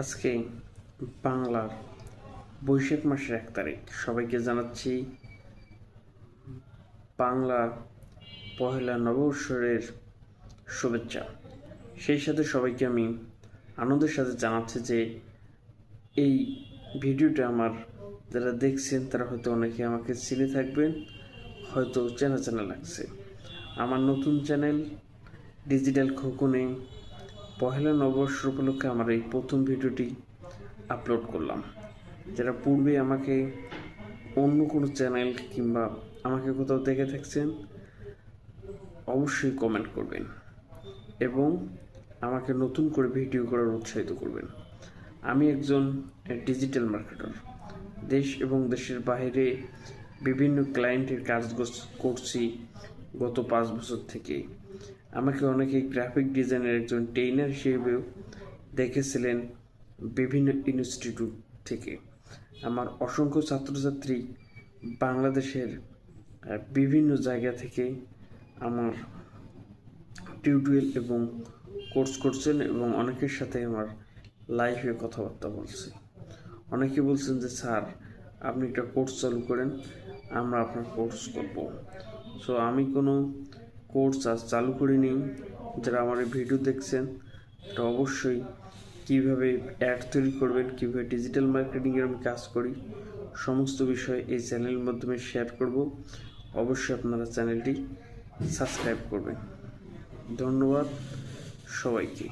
আজকে বাংলার বৈশাখ মাসের 1 তারিখ। সবাইকে জানাচ্ছি বাংলা পহেলা নববর্ষের শুভেচ্ছা। সেই সাথে সবাইকে আমি আনন্দের সাথে জানাচ্ছি যে এই ভিডিওটা আমার যারা দেখছেন তারা হয়তো অনেকে আমাকে চিনে থাকবেন, হয়তো চেনা লাগছে। আমার নতুন চ্যানেল ডিজিটাল খোকনে পহেলা নববর্ষ উপলক্ষে আমার এই প্রথম ভিডিওটি আপলোড করলাম। যারা পূর্বে আমাকে অন্য কোনো চ্যানেল কিংবা আমাকে কোথাও দেখে থাকছেন অবশ্যই কমেন্ট করবেন এবং আমাকে নতুন করে ভিডিও করার উৎসাহিত করবেন। আমি একজন ডিজিটাল মার্কেটার। দেশ এবং দেশের বাইরে বিভিন্ন ক্লায়েন্টের কাজ করছি গত 5 বছর থেকে। আমাকে অনেকে গ্রাফিক ডিজাইনের একজন ট্রেনার হিসেবেও দেখেছিলেন বিভিন্ন ইনস্টিটিউট থেকে। আমার অসংখ্য ছাত্রছাত্রী বাংলাদেশের বিভিন্ন জায়গা থেকে আমার টিউটোরিয়াল এবং কোর্স করছেন এবং অনেকের সাথে আমার লাইভে কথাবার্তা বলছি। অনেকে বলছেন যে স্যার আপনি একটা কোর্স চালু করেন, আমরা আপনার কোর্স করব। সো আমি কোনো কোর্স আজ চালু করিনি। যারা আমার এই ভিডিও দেখছেন তারা অবশ্যই কীভাবে অ্যাড তৈরি করবেন, কীভাবে ডিজিটাল মার্কেটিংয়ের আমি কাজ করি সমস্ত বিষয় এই চ্যানেলের মাধ্যমে শেয়ার করব। অবশ্যই আপনারা চ্যানেলটি সাবস্ক্রাইব করবেন। ধন্যবাদ সবাইকে।